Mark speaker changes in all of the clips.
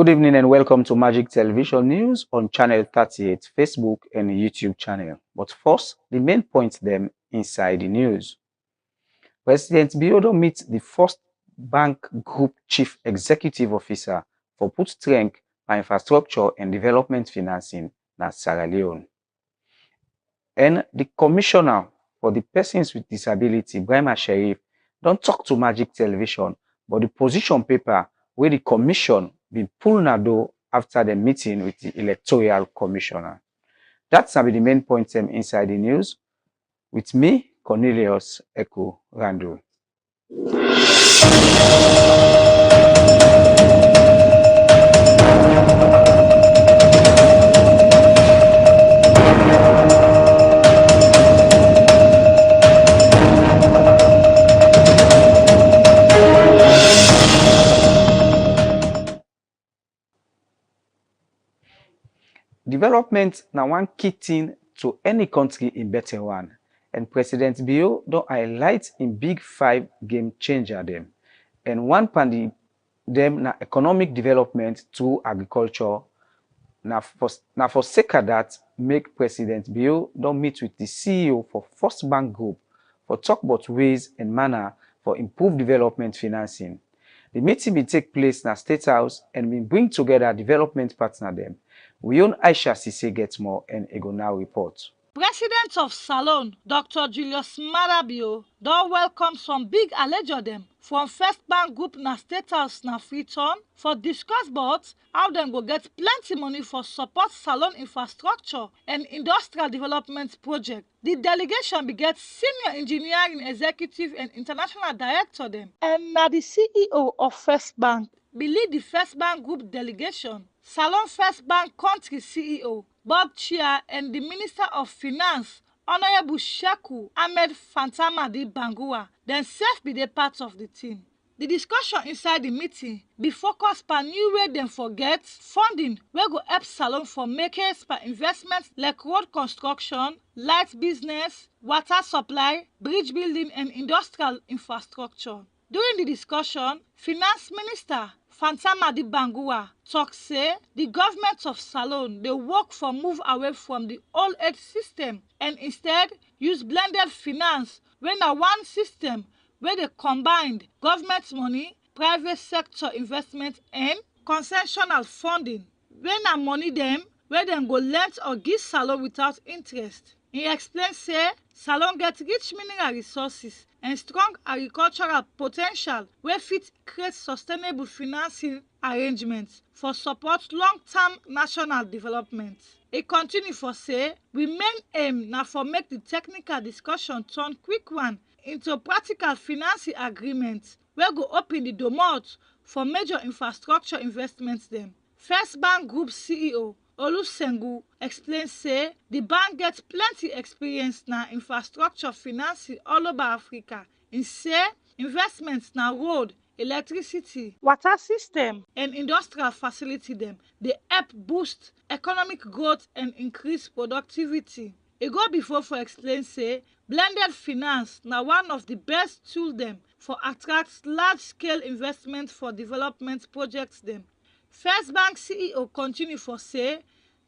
Speaker 1: Good evening and welcome to Magic Television News on Channel 38, Facebook and YouTube channel. But first, the main points them inside the news. President Biodo meets the First Bank Group Chief Executive Officer for put strength on infrastructure and development financing in Sierra Leone. And the Commissioner for the Persons with Disability, Brahma Sherif, don't talk to Magic Television, but the position paper where the Commission been pulled nado after the meeting with the Electoral Commissioner. That's the main points inside the news. With me, Cornelius Echo Randall. Development na one key thing to any country in better one, and President Bio don't highlight in big 5 game changer them. And one pandi them na economic development through agriculture. Na for sake of that, make President Bio don't meet with the CEO for First Bank Group for talk about ways and manner for improved development financing. The meeting will take place in State House and will bring together development partner them. We own Aisha Sise gets more and Ego now report.
Speaker 2: President of Salone, Dr. Julius Marabio, don welcome some big alejo dem from First Bank Group na State House na Freetown for discuss about how dem go get plenty money for support Salone infrastructure and industrial development project. The delegation be get senior engineering executive and international director dem, and na the CEO of First Bank be lead the First Bank Group delegation. Salone First Bank country CEO Bob Chia and the Minister of Finance, Honorable Sheku Ahmed Fantamadi Bangua, themselves be the part of the team. The discussion inside the meeting be focused on new way dem forget funding wey go help Salone for makers for investments like road construction, light business, water supply, bridge building and industrial infrastructure. During the discussion, Finance Minister Fantamadi Bangua talk say the government of Salone dey work for move away from the old age system and instead use blended finance wey na one system wey dey combined government money, private sector investment and concessional funding wey na money dem wey dem go lend or give Salone without interest. He explain say Salone get rich mineral resources and strong agricultural potential wey fit create sustainable financing arrangements for support long-term national development. E continue for say we main aim na for make the technical discussion turn quick one into practical financing agreements wey go open the domot for major infrastructure investments dem. First Bank Group CEO Olusengu explain say the bank get plenty experience na infrastructure financing all over Africa. He say investments na road, electricity, water system and industrial facility dem dey help boost economic growth and increase productivity. E go before for explain say blended finance na one of the best tool dem for attract large-scale investment for development projects dem. First Bank CEO continue for say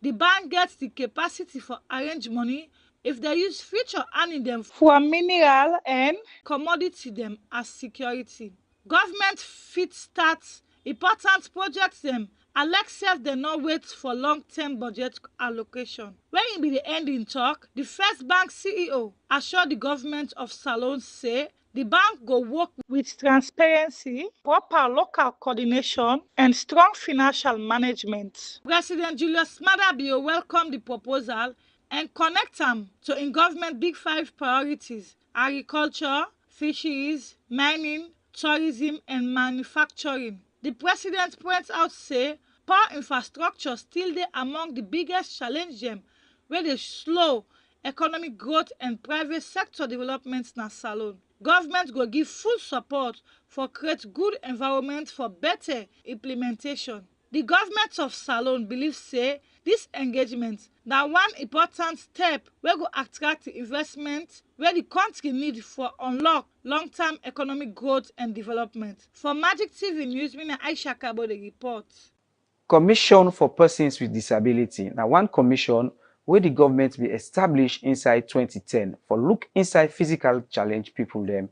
Speaker 2: the bank gets the capacity for arrange money if they use future earning them from mineral and commodity them as security. Government fit start important projects them except they not wait for long-term budget allocation. When e be the ending talk, the First Bank CEO assure the government of Salone say the bank go work with transparency, proper local coordination, and strong financial management. President Julius Madabio welcomed the proposal and connect am to in government big 5 priorities: agriculture, fisheries, mining, tourism, and manufacturing. The president points out say poor infrastructure still dey among the biggest challenge dem wey dey slow economic growth and private sector development na Salone. Government go give full support for create good environment for better implementation. The government of Salone believe say this engagement na one important step wey go attract the investment wey the country need for unlock long-term economic growth and development. For Magic TV News, me na Aisha Kabo dey report.
Speaker 1: Commission for Persons with Disability. Now, one commission where the government be established inside 2010 for look inside physical challenge people them,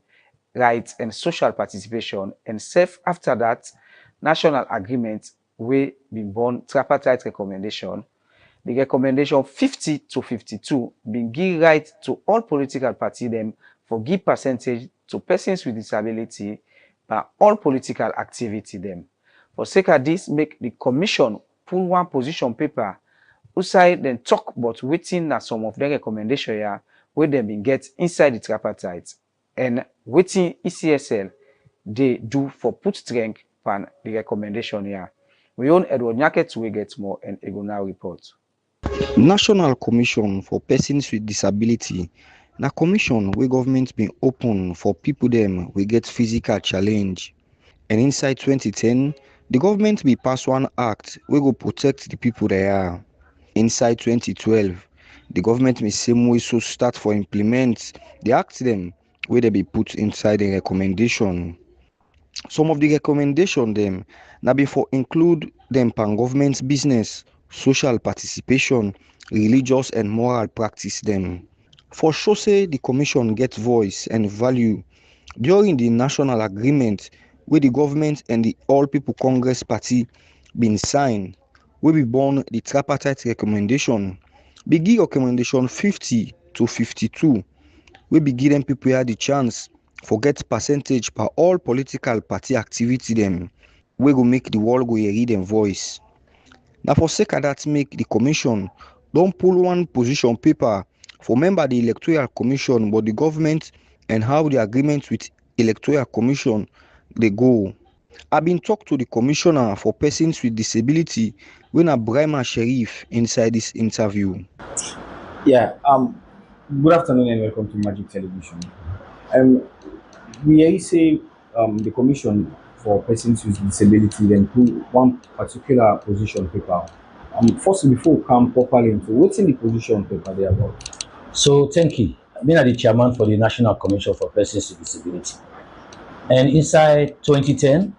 Speaker 1: rights and social participation, and serve after that national agreement wey been born tripartite recommendation. The recommendation 50 to 52 been give right to all political party them for give percentage to persons with disability by all political activity them. For sake of this, make the commission pull one position paper outside then talk about wetin na some of the recommendation here wey dem been get inside the tripartite and wetin ECSL dey do for put strength pan the recommendation here. We own Edward Nyaket we get more and e go now report.
Speaker 3: National Commission for Persons with Disability na commission wey government bin open for people dem wey get physical challenge. And inside 2010, the government bin pass one act wey go protect the people there. Inside 2012, the government bin same way so start for implement the act dem wey dey be put inside the recommendation. Some of the recommendation dem na be for include dem pan government business, social participation, religious and moral practice dem. For sure say the commission get voice and value during the national agreement wey the government and the All People Congress Party been sign, wey be born the tripartite recommendation, be give recommendation 50 to 52, wey be give them people here the chance for get percentage per all political party activity them, wey go make the world go hear them voice. Now for sake of that, make the commission don't pull one position paper for member the electoral commission but the government and how the agreement with electoral commission they go. I've been talked to the commissioner for persons with disability when Brahma Sharif inside this interview.
Speaker 4: Yeah, good afternoon and welcome to Magic Television. We hear you say the Commission for Persons with Disability then put one particular position paper. First, before we come properly into what's in the position paper there about?
Speaker 5: So, thank you. I've been the chairman for the National Commission for Persons with Disability. And inside 2010,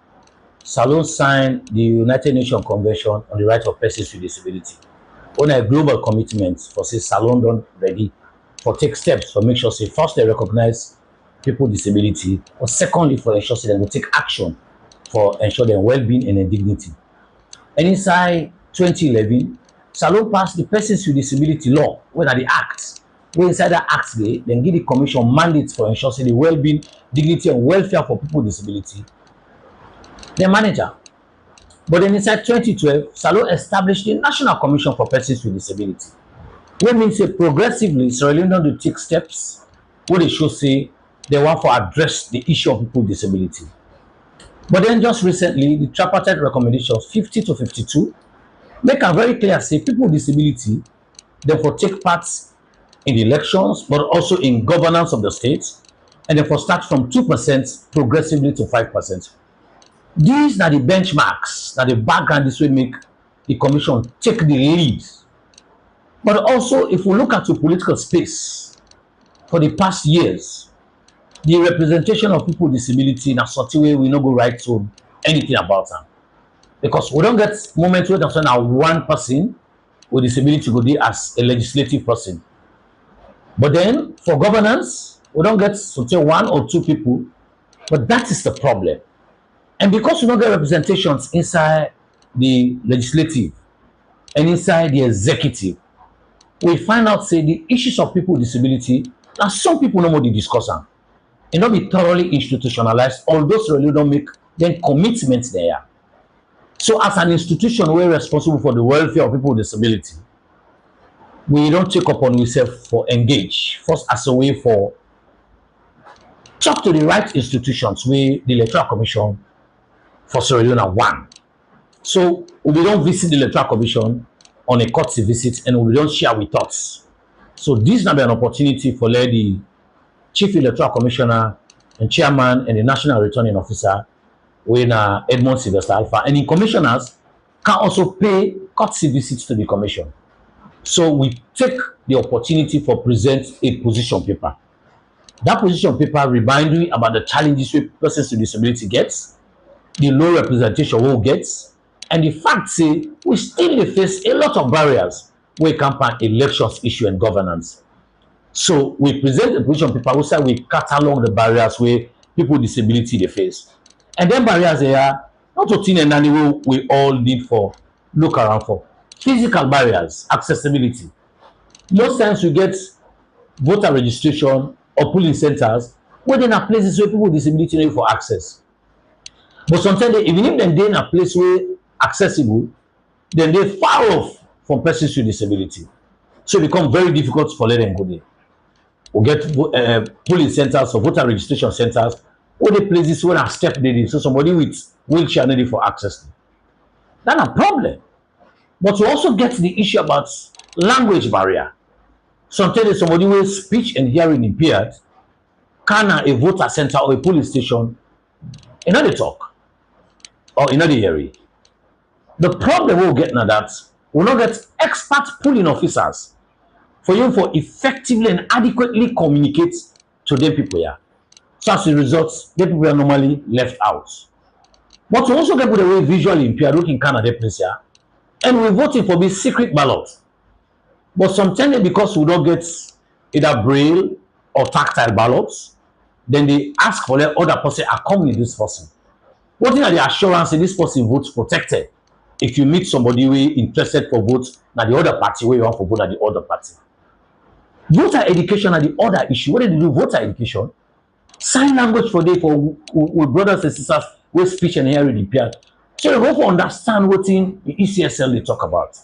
Speaker 5: Salon signed the United Nations Convention on the Rights of Persons with Disability. On a global commitment for say Salon done ready for take steps for make sure say first they recognize people with disability, or secondly for ensure say they will take action for ensure their well-being and their dignity. And inside 2011, Salon passed the Persons with Disability Law, where are the acts. Where inside that act they then give the commission mandates for ensure say the well-being, dignity, and welfare for people with disability. The manager. But then inside 2012, Salon established the National Commission for Persons with Disability. Which means say progressively Sierra Leone to take steps where they should say they want to address the issue of people with disability. But then just recently, the tripartite recommendations 50 to 52 make a very clear say people with disability therefore take part in the elections, but also in governance of the state, and therefore start from 2% progressively to 5%. These are the benchmarks, that the background this will make the commission take the lead. But also, if we look at the political space for the past years, the representation of people with disability in a sort of way we not go right to anything about them. Because we don't get moments where there's one person with disability go there as a legislative person. But then for governance, we don't get sort of one or two people, but that is the problem. And because we don't get representations inside the legislative and inside the executive, we find out say the issues of people with disability, and some people know what they discuss them. And not be thoroughly institutionalized, although really don't make then commitments there. So as an institution, we're responsible for the welfare of people with disability. We don't take upon ourselves for engage. First as a way for talk to the right institutions where the Electoral Commission for Sierra Leone one. So we don't visit the Electoral Commission on a courtesy visit and we don't share with thoughts. So this now be an opportunity for the Chief Electoral Commissioner and Chairman and the National Returning Officer, when Edmond Sylvester Alpha, and the commissioners can also pay courtesy visits to the commission. So we take the opportunity for present a position paper. That position paper remind you about the challenges persons with disability gets, the low representation will gets, And the fact say we still dey face a lot of barriers wey camper elections issue and governance. So we present a position paper wey say we catalog the barriers wey people with disability dey face. And then barriers dey are not to tin and wey we all need for look around for. Physical barriers, accessibility. Most times we get voter registration or polling centers wey dey na places wey people with disability no for access. But sometimes even if dem dey in a place wey accessible, dem dey far off from persons with disability. So e become very difficult for let dem go there. We get polling centers or voter registration centers wey dey places wey na step dey dey, so somebody with wheelchair no dey for access. Dat na problem. But we also get the issue about language barrier. Sometimes somebody wey speech and hearing impaired can na a voter center or a polling station, e no dey talk or e no dey hear it. The problem wey we get na that we no get expert polling officers for you for effectively and adequately communicate to dem people here. So as a result, dem people are normally left out. But we also get people wey visually impaired wey can na dey place here, and we voting for be secret ballot. But sometimes because we don't get either braille or tactile ballots, then they ask for the other person accompany this person. What is the assurance that this person votes protected? If you meet somebody who is interested for votes, now the other party where you want for vote at the other party. Voter education are the other issue. What do they do? Voter education, sign language for day for brothers and sisters with speech and hearing impaired. So they go for understand what in the ECSL they talk about.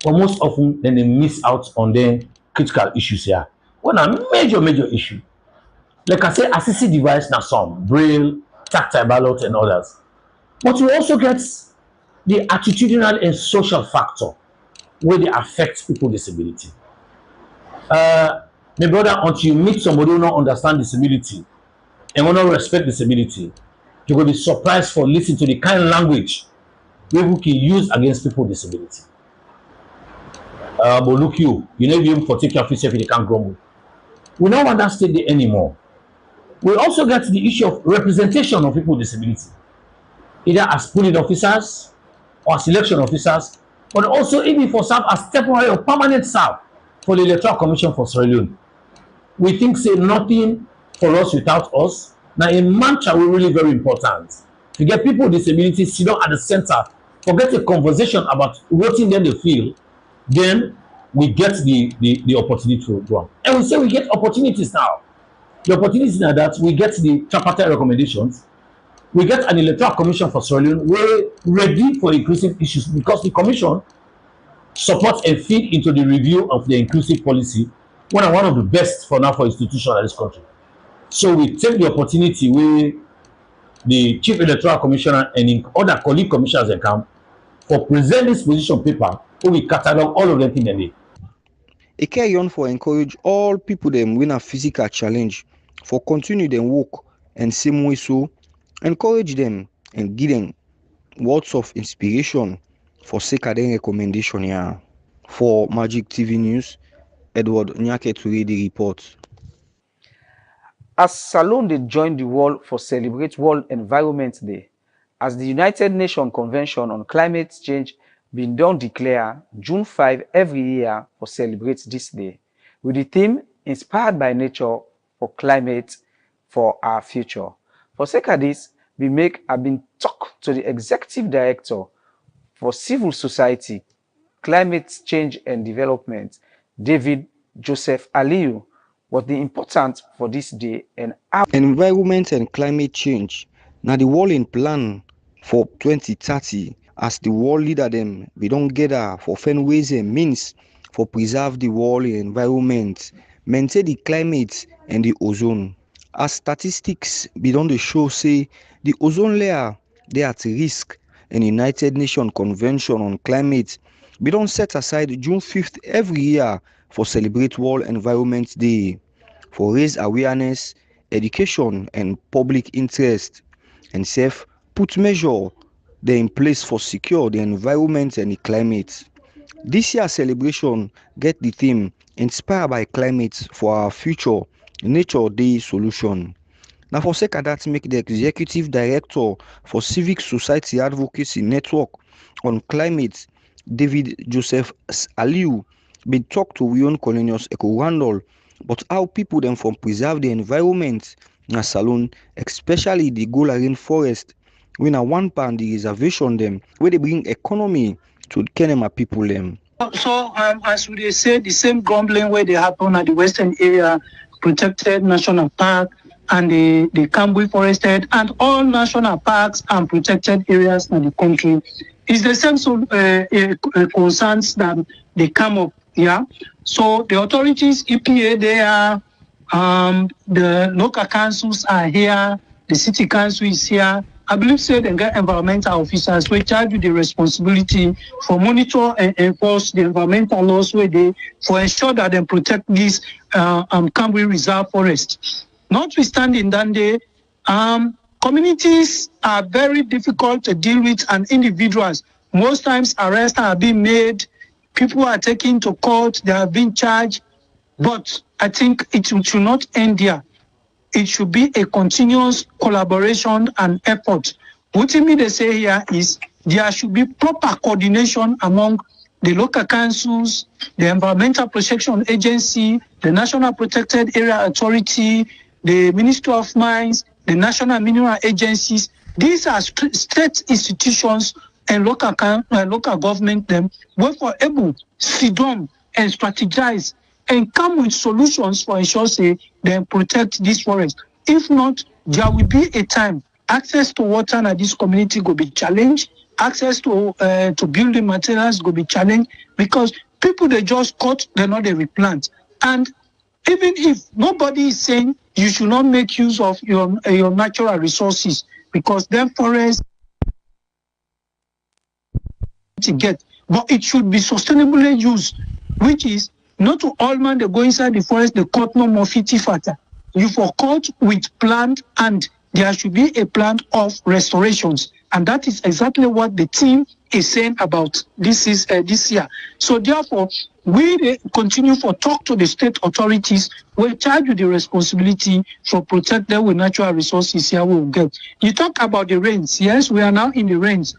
Speaker 5: But most often then they miss out on the critical issues here. One a major issue. Like I say, assistive device now some braille, tactile ballot and others. But we also get the attitudinal and social factor where they affect people with disability. My brother, until you meet somebody who don't understand disability and will not respect disability, you will be surprised for listening to the kind of language people can use against people with disability. But look you never even for take care of yourself if you can't grumble. We don't understand it anymore. We also get the issue of representation of people with disability, either as polling officers or as election officers, but also even for serve as temporary or permanent staff for the Electoral Commission for Sierra Leone. We think say nothing for us without us. Now a mantra is really very important. To get people with disabilities sit down at the center, forget a conversation about what in them they feel, then we get the opportunity to go on. And we say we get opportunities now. The opportunities are that we get the tripartite recommendations, we get an Electoral Commission for Sierra Leone, we're ready for inclusive issues because the commission supports and feed into the review of the inclusive policy, one of the best for now for institutions in this country. So we take the opportunity where the Chief Electoral Commissioner and other colleague commissioners account for present this position paper where we catalog all of them in the day.
Speaker 3: E carry on for encourage all people them win a physical challenge for continue them work and same way so encourage them and give them words of inspiration for sake of their recommendation here. For Magic TV News, Edward Nyake to read the report.
Speaker 1: As Salone dey join the world for celebrate World Environment Day, as the United Nations Convention on Climate Change been don declare June 5 every year for celebrate this day, with the theme Inspired by Nature for Climate for Our Future. For sake of this, I been talk to the Executive Director for Civil Society, Climate Change and Development, David Joseph Aliyu, what the important for this day and how
Speaker 3: Environment and climate change na the world in plan for 2030 as the world leader them we don't gather for find ways and means for preserve the world environment, maintain the climate and the ozone. As statistics we don't show say the ozone layer they at risk, and United Nations Convention on Climate we don't set aside June 5th every year for celebrate World Environment Day for raise awareness, education and public interest, and self put measure they in place for secure the environment and the climate. This year's celebration get the theme Inspired by Climate for Our Future, Nature Day Solution. Now for sake of that make the Executive Director for Civic Society Advocacy Network, on climate, David Joseph Aliu, been talk to Wion Colonius Echo Randall, but how people them from preserve the environment na Salone, especially the Gola rainforest, when a one pound the reservation them, where they bring economy to Kenema people them.
Speaker 6: So, as we say, the same grumbling where they happen at the western area, protected national park, and the Kambui forested, and all national parks and protected areas in the country, is the same concerns that they come up here. So the authorities, EPA, they are, the local councils are here, the city council is here. I believe say they get environmental officers which charge with the responsibility for monitor and enforce the environmental laws where they for ensure that they protect this Kambui Reserve Forest. Notwithstanding that day, communities are very difficult to deal with and individuals. Most times arrests are being made, people are taken to court, they are being charged, but I think it should not end there. It should be a continuous collaboration and effort. What they say here is there should be proper coordination among the local councils, the Environmental Protection Agency, the National Protected Area Authority, the Ministry of Mines, the National Mineral Agencies. These are state institutions and local government them where for able to sit down and strategize and come with solutions for ensure say they protect this forest. If not, there will be a time access to water in this community will be challenged, access to building materials will be challenged because people they just cut, they not they replant. And even if nobody is saying you should not make use of your natural resources because then forests to get, but it should be sustainably used, which is not to all man they go inside the forest, they cut no more 50 fatter. You for cut with plant and there should be a plan of restorations. And that is exactly what the team is saying about this year. So therefore, we continue for talk to the state authorities. We charge with the responsibility for protect them with natural resources here we will get. You talk about the rains. Yes, we are now in the rains.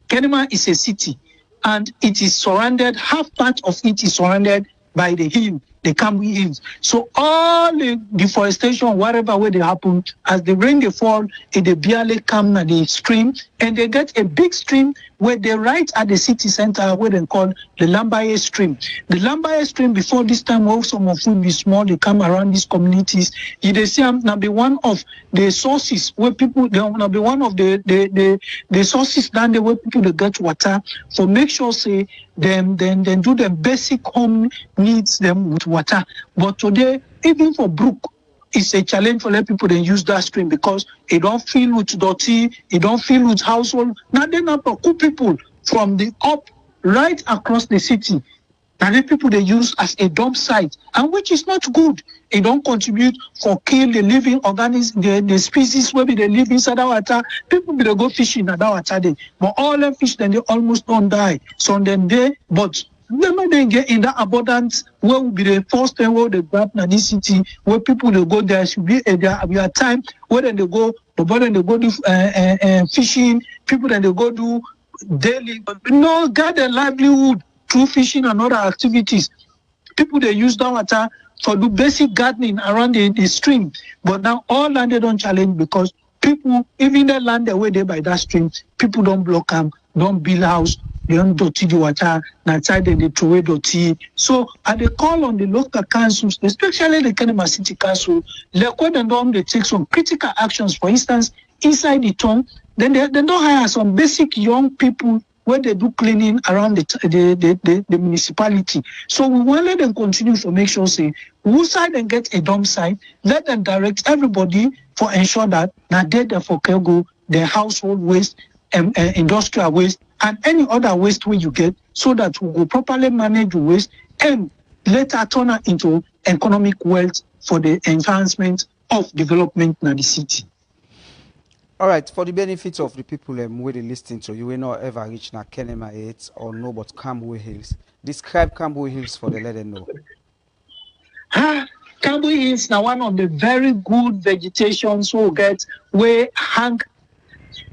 Speaker 6: Kenema is a city and it is surrounded, half part of it is surrounded by the hill, the Kambui Hills. So all the deforestation, whatever way they happen, as the rain they fall, they barely come to the stream, and they get a big stream where they right at the city center, where they call the Lambaye stream. The Lambaye stream, before this time, where some of them be small, they come around these communities. They see now be one of the sources where people, they now be one of the sources down there where people they get water. So make sure say them then do them basic home needs them with water. But today, even for brook, it's a challenge for let people then use that stream because it don't fill with dirty, it don't fill with household. Now they not cool people from the up right across the city. Now the people they use as a dump site, and which is not good. It don't contribute for kill the living organisms, the species where they live inside our water. People be they go fishing at our water day, but all them fish then they almost don't die. So then they but they might then get in that abundance where will be the first time where they grab in this city where people they go there should be a time where then they go, but then they go do fishing. People then they go do daily, get their livelihood through fishing and other activities. People they use that water for do basic gardening around the stream, but now all land they don't challenge because people even the land away there by that stream, people don't block them, don't build house. They don't dirty the water, outside they throw away dirty. So at the call on the local councils, especially the Kenema City Council, they take some critical actions. For instance, inside the town, then they don't hire some basic young people where they do cleaning around the municipality. So we want to let them continue to make sure say who side and get a dump site, let them direct everybody for ensure that they therefore can go their household waste, industrial waste, and any other waste we you get, so that we will properly manage the waste and later turn it into economic wealth for the enhancement of development in the city.
Speaker 1: All right, for the benefit of the people who they listening to, you will not ever reach na Kenema 8 or know about Kambui Hills. Describe Kambui Hills for the let them know.
Speaker 6: Kambui Hills now one of the very good vegetations we get where hang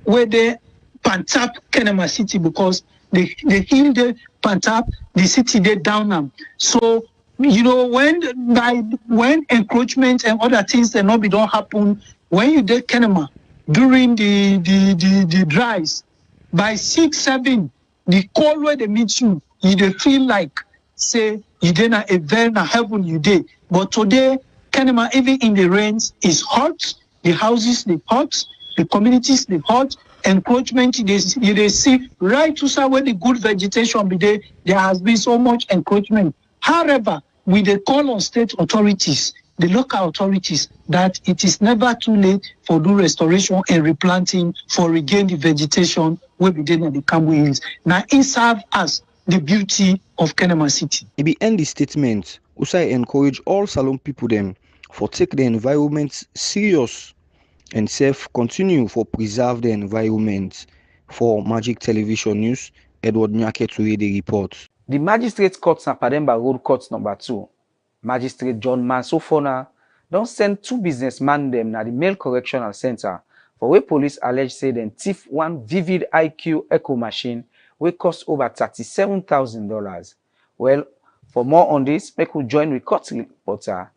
Speaker 6: where they Pantap Kenema City because they heal the Pantap, the city they down them. So when encroachment and other things that not be don't happen, when you did Kenema during the dries, by 6, 7, the cold where they meet you, you dey feel like say you dey na a very na heaven you dey. But today, Kenema, even in the rains, is hot. The houses they hot, the communities they hot. Encroachment they see right to side where the good vegetation be there has been so much encroachment. However, we dey call on state authorities, the local authorities, that it is never too late for do restoration and replanting for regain the vegetation where be there in the Cambo Hills. Now it serve as the beauty of Kenema City.
Speaker 3: It be end the statement. Usai encourage all Salon people them for take the environment serious and self continue for preserve the environment. For Magic Television News, Edward Nyake to read the report.
Speaker 1: The Magistrate Court Napademba Road Court number 2, Magistrate John Mansofona, don send 2 businessmen dem na the Male Correctional Center for where police allege say dem thief one Vivid IQ Echo machine wey cost over $37,000. Well, for more on this, make we join with court reporter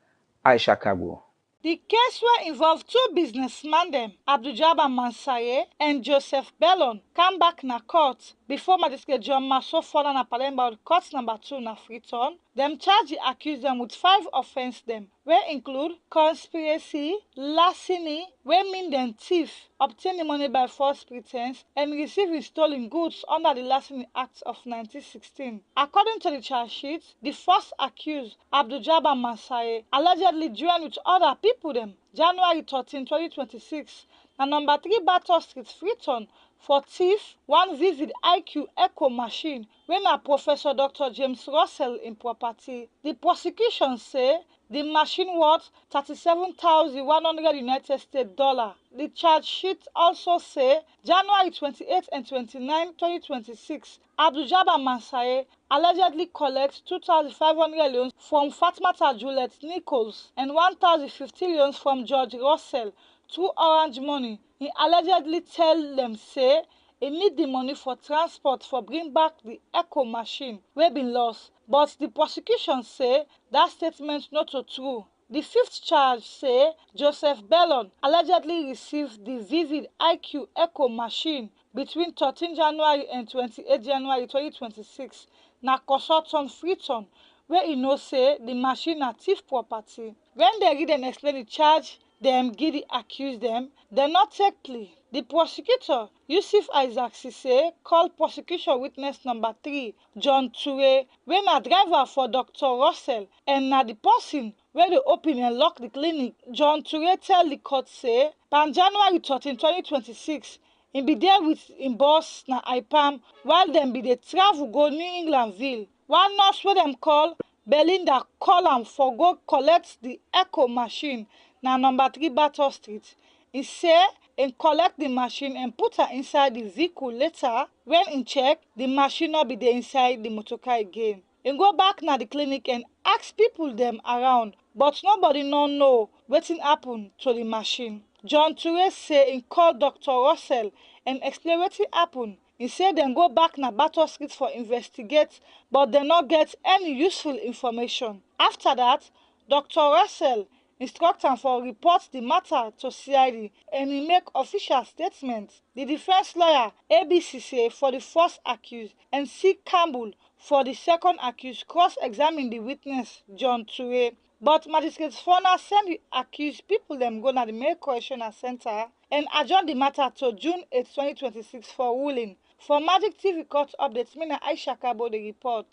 Speaker 1: Aisha Kabo.
Speaker 2: The case wey involve 2 businessmen dem, Abdul-Jabbar Mansaye and Joseph Bellon, come back na court before Magistrate John Masofona na Palemba court number 2 na Freetown. Dem charge the accused dem with 5 offense dem, wey include conspiracy, larceny, wey mean dem thief, obtain the money by false pretense, and receive stolen goods under the Larceny Act of 1916. According to the charge sheet, the first accused, Abdul-Jabbar Mansaye, allegedly joined with other people dem January 13, 2026, na number 3 Battle Street, Freetown, for thief one Vivid IQ Echo machine wey na Professor Dr. James Russell in property. The prosecution say the machine worth $37,100 United States dollar. The charge sheet also say January 28 and 29, 2026, Abdul-Jabbar Mansaye allegedly collects 2,500 loans from Fatmata Juliet Nichols and 1,050 loans from George Russell through Orange Money. He allegedly tell them say he need the money for transport for bring back the Echo machine wey been lost, but the prosecution say that statement not so true. The 5th charge say Joseph Bellon allegedly received the Vivid IQ Echo machine between 13 January and 28 January 2026 na Kosoton Freetown, where he know say the machine na thief property. When they read and explain the charge dem give the accused dem not take plea. The prosecutor, Yusuf Isaac Sise, called prosecution witness number 3, John Ture, wey na driver for Dr. Russell and na the person where they open and lock the clinic. John Ture tell the court say, on January 13, 2026, he be there with him boss na IPAM while dem be dey travel go New Englandville. One nurse wey dem call Belinda call am for go collect the Echo machine na number 3 Battle Street. He say he collect the machine and put her inside the vehicle. Later, when he check, the machine not be there inside the motorcar again. He go back na the clinic and ask people them around, but nobody no know wetin happen to the machine. John Ture say he call Dr. Russell and explain wetin happen. He say dem go back na Battle Street for investigate, but dem not get any useful information. After that, Dr. Russell instruct am for report the matter to CID and he make official statement. The defense lawyer ABC say for the first accused and C. Campbell for the second accused cross-examine the witness John Ture. But Magistrate Fona send the accused people them go na the Male Correctional Center and adjourn the matter to June 8, 2026 for ruling. For Magic TV Court updates, me na Aisha Kabo the report.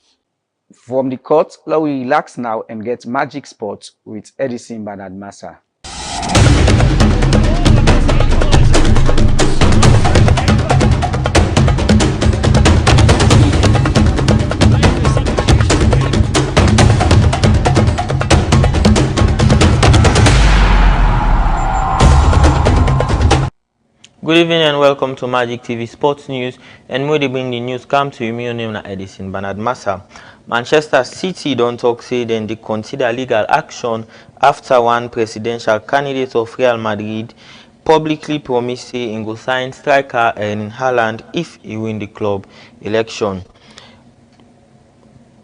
Speaker 1: From the court, let we relax now and get Magic Sports with Edison Bernard Massa.
Speaker 7: Good evening and welcome to Magic TV Sports News. And when they bring the news come to you, my name is Edison Bernard Massa. Manchester City don't talk say then they consider legal action after one presidential candidate of Real Madrid publicly promise say im go sign striker Erling Haaland if e win the club election.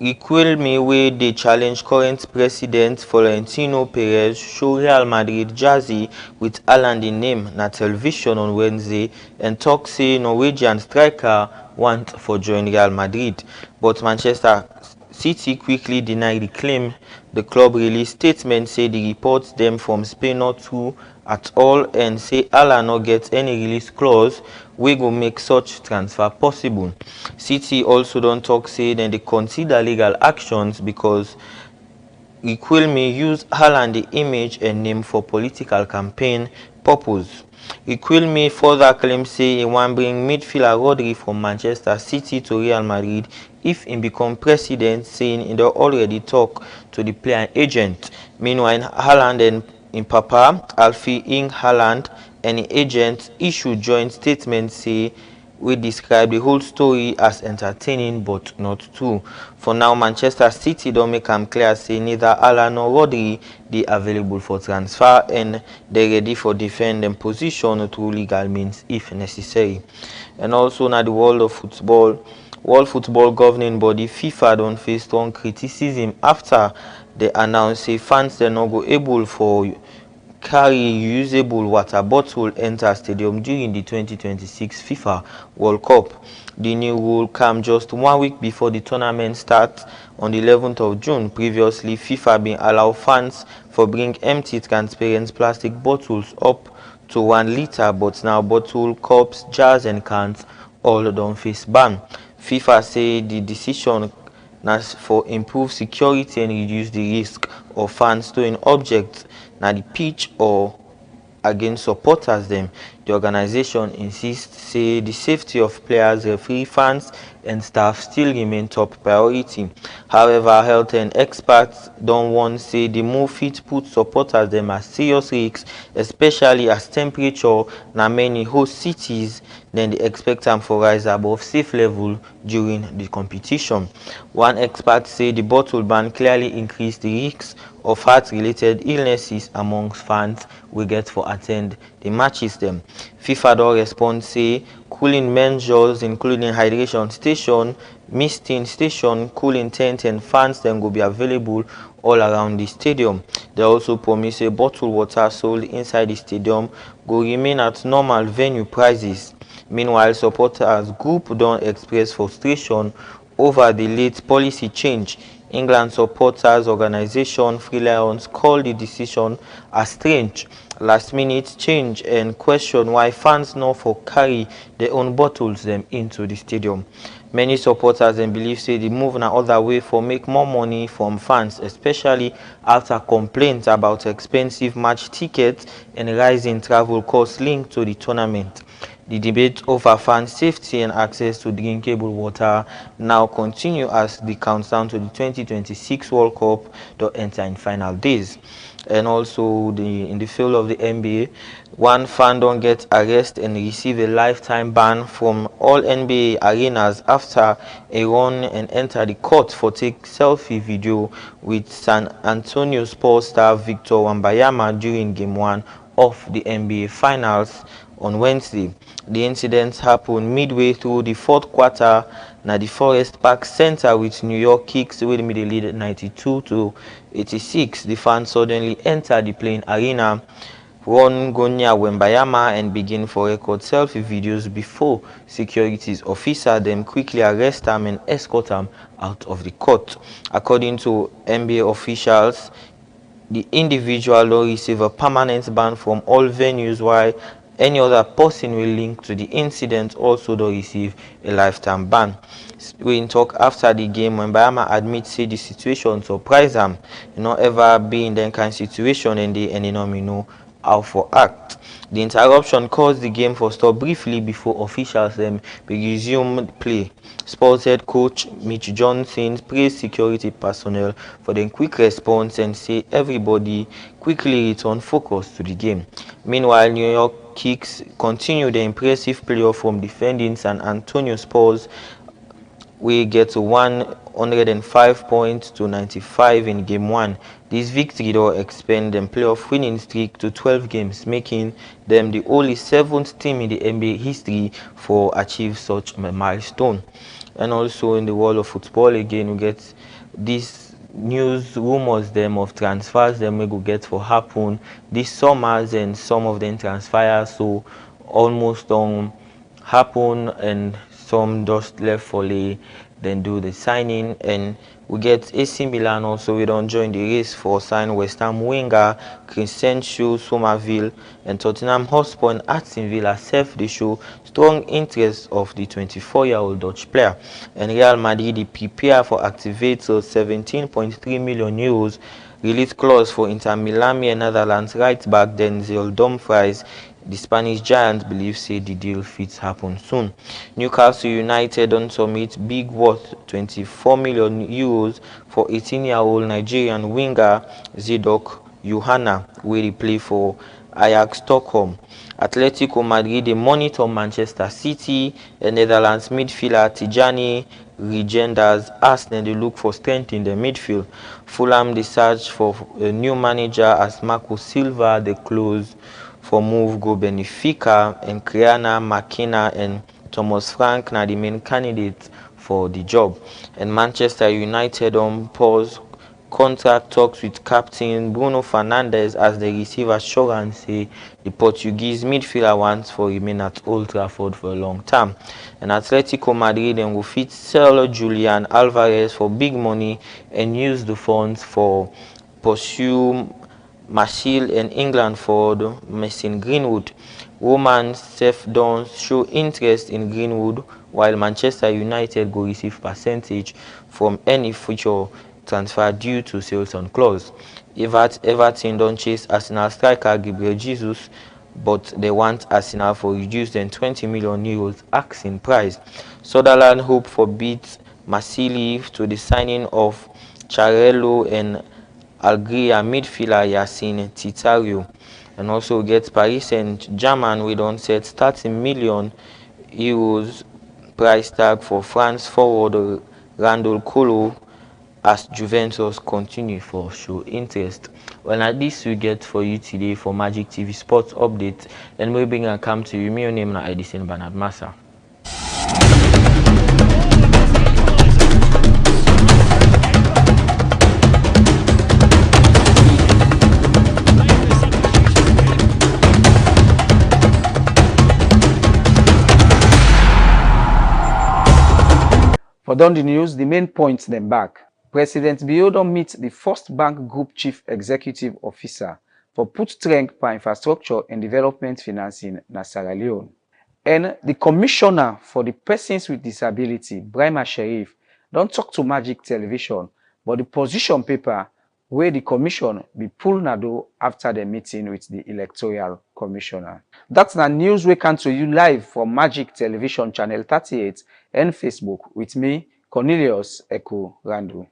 Speaker 7: Riquelme, wey dey challenge current president Florentino Perez, show Real Madrid jersey wit Haaland name na television on Wednesday and tok say Norwegian striker want for join Real Madrid, but Manchester City quickly deny di claim. The club release statement say di reports dem from Spain not true at all and say Haaland no get any release clause wey go make such transfer possible. City also don tok say dem dey consider legal actions because Riquelme use Haaland image and name for political campaign purpose. Riquelme further claim say he wan bring midfielder Rodri from Manchester City to Real Madrid if he become president, saying he don already talk to the player agent. Meanwhile, Haaland and im papa, Alfie Ing Haaland, and im agent issue joint statement say we describe the whole story as entertaining but not true. For now, Manchester City don make am clear say neither Haaland nor Rodri dey available for transfer and dey ready for defend dem position through legal means if necessary. And also na the world of football. World Football Governing Body FIFA don face strong criticism after they announce say fans dem no go able for carry reusable water bottle enter stadium during the 2026 FIFA World Cup. The new rule came just 1 week before the tournament starts on the 11th of June. Previously, FIFA been allow fans for bring empty transparent plastic bottles up to 1 liter, but now bottle, cups, jars and cans all don face ban. FIFA say the decision na for improve security and reduce the risk of fans throwing objects na the pitch or against supporters dem. The organisation insists say the safety of players, referee, fans and staff still remain top priority. However, health and experts don warn say the move fit put supporters dem at serious risks, especially as temperature na many host cities dem dey expect am for rise above safe level during the competition. One expert say the bottle ban clearly increase the risks of heart-related illnesses amongst fans wey get for attend the matches dem. FIFA don respond say cooling measures including hydration station, misting station, cooling tent and fans dem go be available all around the stadium. They also promise say bottled water sold inside the stadium go remain at normal venue prices. Meanwhile, supporters group don express frustration over the late policy change. England supporters organisation Free Lions call the decision a strange last-minute change and question why fans no for carry their own bottles them into the stadium. Many supporters and believe say the move na other way for make more money from fans, especially after complaints about expensive match tickets and rising travel costs linked to the tournament. The debate over fan safety and access to drinkable water now continue as the countdown to the 2026 World Cup to enter in final days. And also in the field of the NBA, one fan don't get arrested and receive a lifetime ban from all NBA arenas after a run and enter the court for take selfie video with San Antonio Spurs star Victor Wembanyama during Game 1 of the NBA Finals on Wednesday. The incident happened midway through the fourth quarter na the Forest Park Center with New York Knicks with the lead 92-86. The fans suddenly entered the playing arena, run Gonya Wembayama and begin for record selfie videos before securities officer them quickly arrest him and escort him out of the court. According to NBA officials, the individual will receive a permanent ban from all venues, while any other person will link to the incident also will receive a lifetime ban. We talk after the game when Bayama admits say the situation surprised him. You know, ever be in that kind of situation and they know how for act. The interruption caused the game for stop briefly before officials resumed play. Sports head coach Mitch Johnson praised security personnel for the quick response and say everybody quickly returned focus to the game. Meanwhile, New York Knicks continue the impressive playoff from defending San Antonio Spurs. We get to 105 points to 95 in Game 1. This victory will expand them playoff winning streak to 12 games, making them the only 7th team in the NBA history for achieve such a milestone. And also in the world of football again, we get this news rumors them of transfers them we go get for happen this summers, and some of them transfers so almost happen, and some just left for lay then do the signing. And we get AC Milan also, we don't join the race for sign West Ham winger Crescencio Somerville, and Tottenham Hotspur and Aston Villa self they show strong interest of the 24-year-old Dutch player. And Real Madrid prepare for activate 17.3 million euros release clause for Inter Milan and Netherlands right back Denzel Dumfries. The Spanish giants believe say the deal fits happen soon. Newcastle United don submit big worth 24 million euros for 18-year-old Nigerian winger Zidok Yohana, wey dey play for Ajax Stockholm. Atletico Madrid dey monitor Manchester City and Netherlands midfielder Tijani Regenders. Arsenal dey look for strength in the midfield. Fulham dey search for a new manager as Marco Silva dey close for move go Benfica, and Kriana Makina and Thomas Frank na the main candidates for the job. And Manchester United on pause contract talks with captain Bruno Fernandes as they receive assurance say the Portuguese midfielder wants for remain at Old Trafford for a long time. And Atletico Madrid then will fit sell Julian Alvarez for big money and use the funds for pursue Marseille and England for Mason Greenwood. Roman Sefdon show interest in Greenwood, while Manchester United go receive percentage from any future transfer due to sales on clause. Everton don't chase Arsenal striker Gabriel Jesus, but they want Arsenal for reduced than 20 million euros asking price. Sunderland hope for beat Marseille to the signing of Charello and Algeria midfielder Yacine Titario. And also get Paris Saint-Germain we don't set 30 million euros price tag for France forward Randall Kolo as Juventus continue for show interest. Well, now this we get for you today for Magic TV Sports Update, and we bring and come to you. My name is Edison Bernard Massa.
Speaker 1: For Don the news, the main points them back. President Biodun meets the First Bank Group Chief Executive Officer for put strength for infrastructure and development financing in Sierra Leone. And the Commissioner for the Persons with Disability, Brahima Sheriff, don't talk to Magic Television, but the position paper where the commission be pulled nado after the meeting with the Electoral Commissioner. That's the news we come to you live from Magic Television Channel 38 and Facebook with me, Cornelius Echo Randu.